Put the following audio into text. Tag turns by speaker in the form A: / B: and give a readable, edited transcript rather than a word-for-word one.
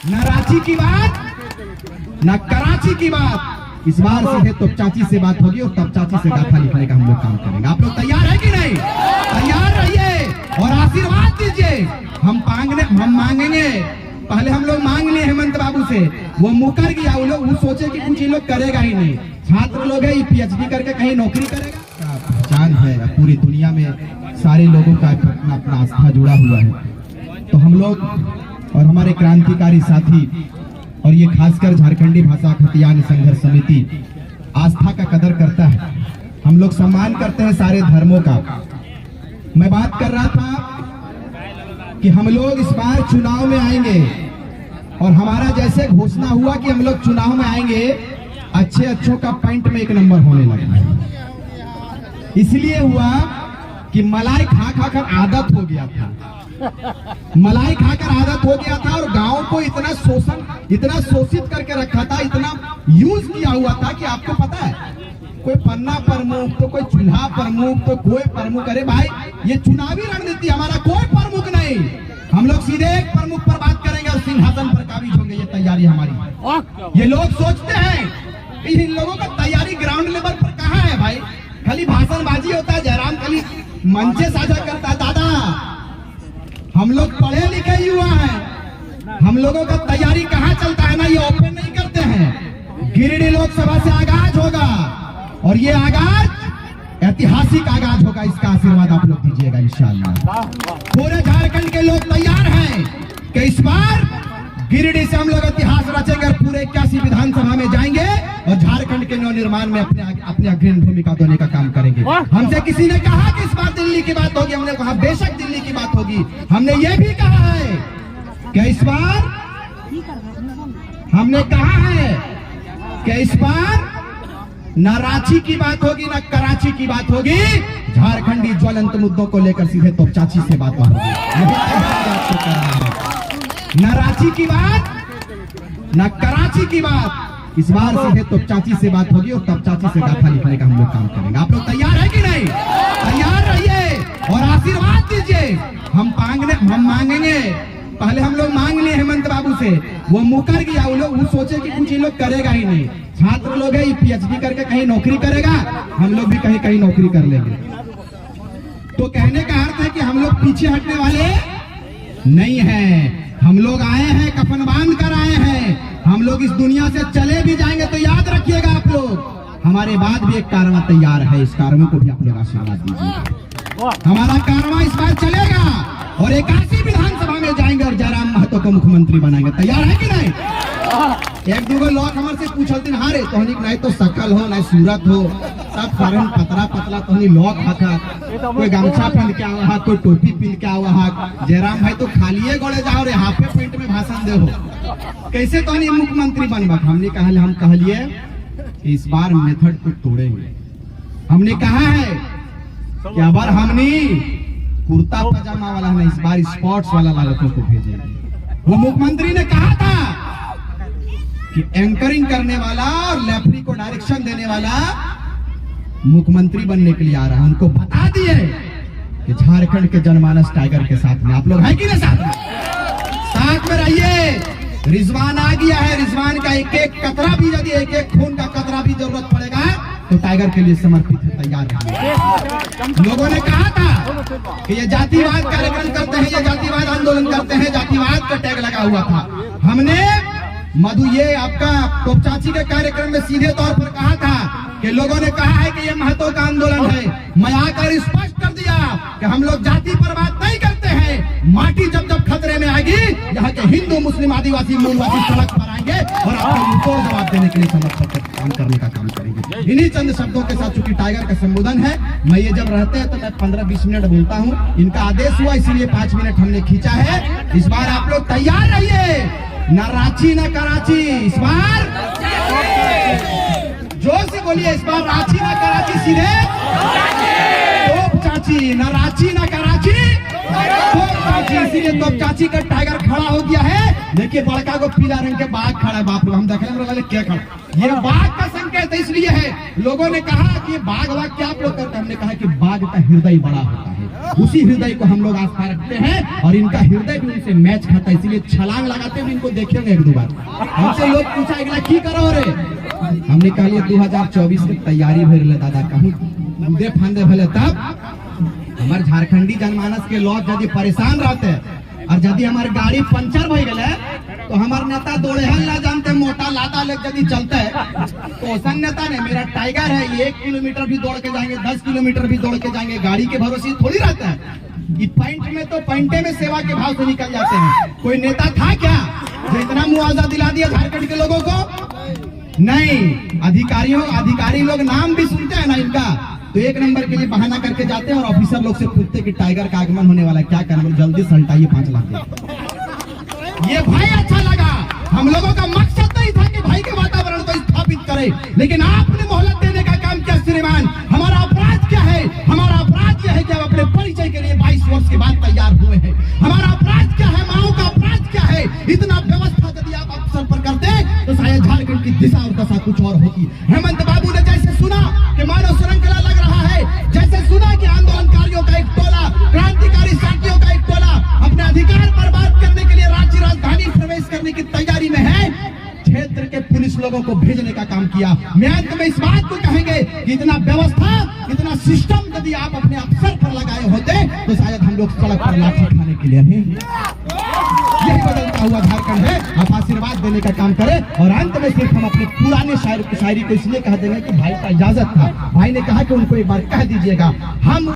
A: न रांची की बात न कराची की बात। इस बार सीधे तो चाची से बात होगी और तब चाची से गाथा लिखने का हम लोग काम करेंगे। आप लोग तैयार है कि नहीं? तैयार रहिए और आशीर्वाद दीजिए। हम मांगेंगे, पहले हम लोग मांग लिए हेमंत बाबू से, वो मुकर गया। वो सोचे कि कुछ ये लोग करेगा ही नहीं। छात्र लोग है, पीएचडी करके कहीं नौकरी करेगा। पहचान है पूरी दुनिया में, सारे लोगों का अपना अपना आस्था जुड़ा हुआ है। तो हम लोग और हमारे क्रांतिकारी साथी और ये खासकर झारखंडी भाषा खतियान संघर्ष समिति आस्था का कदर करता है। हम लोग सम्मान करते हैं सारे धर्मों का। मैं बात कर रहा था कि हम लोग इस बार चुनाव में आएंगे और हमारा जैसे घोषणा हुआ कि हम लोग चुनाव में आएंगे, अच्छों का पॉइंट में 1 नंबर होने लगा। इसलिए हुआ कि मलाई खा खा कर आदत हो गया था। मलाई खाकर आदत हो गया था और गांव को इतना शोषित करके रखा था, इतना यूज किया हुआ था कि आपको पता है, कोई पन्ना प्रमुख तो कोई चूल्हा प्रमुख तो कोई प्रमुख। अरे भाई, ये चुनावी रणनीति, हमारा कोई प्रमुख नहीं। हम लोग सीधे एक प्रमुख पर बात करेंगे और सिंहासन पर काबिज होंगे। ये तैयारी हमारी। ये लोग सोचते हैं कि इन लोगों का तैयारी ग्राउंड लेवल पर कहाँ है भाई? खाली भाषणबाजी होता है, जयराम खाली मंचे साझा करता है। दादा, हम लोग पढ़े लिखे युवा हैं, हम लोगों का तैयारी कहाँ चलता है ना, ये ओपन नहीं करते हैं। गिरिडीह लोकसभा से आगाज होगा और ये आगाज ऐतिहासिक आगाज होगा। इसका आशीर्वाद आप लोग दीजिएगा इंशाअल्लाह। पूरे झारखंड के लोग तैयार हैं कि इस बार गिरिडीह से हम लोग इतिहास रचेंगे और पूरे 81 विधानसभा में जाएंगे और झारखंड के नवनिर्माण में अपने अग्रणी भूमिका देने का काम करेंगे। हमसे किसी ने कहा कि इस बार दिल्ली की बात होगी, हमने कहा बेशक दिल्ली की बात होगी। हमने ये भी कहा है कि इस बार हमने कहा है कि इस बार न रांची की बात होगी न कराची की बात होगी, झारखंडी ज्वलंत मुद्दों को लेकर सीधे तो चाची से बात होगी। न रांची की बात न कराची की बात, इस बार सीधे तो चाची से बात होगी और तब चाची से गाथा लिखने का हम लोग काम करेंगे। आप लोग तैयार है कि नहीं? तैयार रहिए और आशीर्वाद दीजिए। हम मांगेंगे, पहले हम लोग मांग लिए हेमंत बाबू से, वो मुकर गया। वो सोचे कि कुछ ये लोग करेगा ही नहीं। छात्र लोग है, पीएचडी करके कहीं नौकरी करेगा, हम लोग भी कहीं नौकरी कर लेंगे। तो कहने का अर्थ है कि हम लोग पीछे हटने वाले नहीं हैं। हम लोग आए हैं, कफन बांध कर आए हैं। हम लोग इस दुनिया से चले भी जाएंगे तो याद रखिएगा आप लोग, हमारे बाद भी एक कारवां तैयार है। इस कारवां को भी आप लोग आशीर्वाद दीजिए। हमारा कारवां इस बार चलेगा और 81 विधानसभा में जाएंगे और जयराम महतो को मुख्यमंत्री बनाएंगे। तैयार है कि नहीं? एक दूगो लोग हमारे से पूछते हैं, हारे तोहनी नहीं तो शकल हो नहीं सूरत हो, सब फरन पतला पतला तोहनी लोग हाथा, कोई गमछा पहन के आवा, कोई टोपी पहन के आवा। जयराम भाई तो खालिए गोले जाओ रे, हाफे पेंट में भाषण दे हो, कैसे तोहनी मुख्यमंत्री बनबा? हम कहलिए इस बार मेथड को तोड़ेंगे। हमने कहा है कि अब हमने कुर्ता पजामा वाला नहीं, इस बार स्पोर्ट्स वाला लड़कों को भेजेंगे। वो मुख्यमंत्री ने कहा था कि एंकरिंग करने वाला और लेफ्टी को डायरेक्शन देने वाला मुख्यमंत्री बनने के लिए आ रहा है। उनको बता दिए कि झारखंड के जनमानस टाइगर के साथ में। आप लोग है कि नहीं? साथ में रहिए। रिजवान आ गया है, रिजवान का एक एक कतरा भी, यदि एक एक खून का कतरा भी जरूरत पड़ेगा तो टाइगर के लिए समर्पित है, तैयार रहिए। लोगों ने कहा था कि ये जातिवाद कार्यक्रम करते हैं, ये जातिवाद आंदोलन करते हैं, जातिवाद का टैग लगा हुआ था। हमने ये आपका तोपचाची के कार्यक्रम में सीधे तौर पर कहा था कि लोगों ने कहा है कि ये महतो का आंदोलन है। मैं आकर स्पष्ट कर दिया कि हम लोग जाति पर बात नहीं करते हैं। माटी जब जब खतरे में आएगी, यहाँ के हिंदू मुस्लिम आदिवासी मूलवासी सड़क पर आएंगे और आपको जवाब देने के लिए समर्पित काम करने का काम करेंगे। इन्हीं चंद शब्दों के साथ, चूंकि टाइगर का संबोधन है, मैं ये जब रहते हैं तो मैं 15-20 मिनट बोलता हूँ। इनका आदेश हुआ इसीलिए 5 मिनट हमने खींचा है। इस बार आप लोग तैयार रहिए। न रांची न कराची, इस बार जोर से बोलिए, इस बार रांची न कराची, सीधे तोप चाची। न रांची न कराची, तोप चाची। इसीलिए तोप चाची का टाइगर खड़ा हो गया है। देखिए बड़का को पीला रंग के बाघ खड़ा है, बाप रे हम देख रहे हैं क्या खड़ा, ये बाघ का संकेत इसलिए है। लोगों ने कहा कि बाघ वाघ क्या आप लोग करते हैं, हमने कहा कि बाघ का हृदय बड़ा होता है, उसी हृदय को हम लोग आस्था रखते हैं और इनका हृदय भी उनसे मैच खाता है, इसलिए छलांग लगाते हुए इनको देखेंगे एक दो बार। हमसे लोग पूछा एकला की करो रे, हमने कहा 2024 की तैयारी भर दादा, कहूँ कूदे फांदे भले तब हमारे झारखंडी जनमानस के लोग यदि परेशान रहते हैं और यदि हमारे गाड़ी पंचर हो गए तो हमारे नेता दौड़े हल ना जानते, मोटा लाता लेके यदि चलते है तो ऐसा नेता ने, मेरा टाइगर है, ये 1 किलोमीटर भी दौड़ के जाएंगे, 10 किलोमीटर भी दौड़ के जाएंगे, गाड़ी के भरोसे थोड़ी रहता है। ये पॉइंट में तो पॉइंटे में सेवा के भाव से निकल जाते हैं। कोई नेता था क्या जो इतना मुआवजा दिला दिया झारखंड के लोगों को? नहीं। अधिकारी लोग नाम भी सुनते हैं ना इनका, तो 1 नंबर के लिए बहाना करके जाते हैं और ऑफिसर लोग से पूछते कि टाइगर का आगमन होने वाला है, क्या करना, जल्दी सल्टाइए 5 लाख। ये भाई अच्छा लगा, हम लोगों का मकसद नहीं था कि भाई के वातावरण को स्थापित करे, लेकिन आपने मोहलत देने का काम किया श्रीमान। हमारा अपराध क्या है? हमारा अपराध यह है कि हम अपने परिचय के लिए 22 वर्ष के बाद तैयार हुए हैं। हमारा अपराध क्या है? माओ का अपराध क्या है? इतना व्यवस्था यदि आप अवसर पर करते तो शायद झारखंड की दिशा और दशा कुछ और होती। हेमंत बाबू ने जैसे सुना कि मानव श्रृंखला लग रहा है, जैसे सुना कि आंदोलनकारियों का एक टोला, क्रांतिकारी साथियों का एक टोला अपने अधिकार पर बात करने के लिए राज्य राजधानी प्रवेश करने की तैयारी में है, क्षेत्र के पुलिस लोगों को भेजने का काम किया। मैं अंत में इस बात को कहेंगे कि इतना व्यवस्था, इतना सिस्टम यदि आप अपने अफसर पर लगाए होते तो शायद हम लोग सड़क पर लाठी खाने के लिए नहीं। यही बदलता हुआ झारखंड है, आप आशीर्वाद देने का काम करें। और अंत में सिर्फ हम अपने पुराने शायरी को इसलिए कह देंगे कि भाई का इजाजत था, भाई ने कहा कि उनको एक बार कह दीजिएगा हम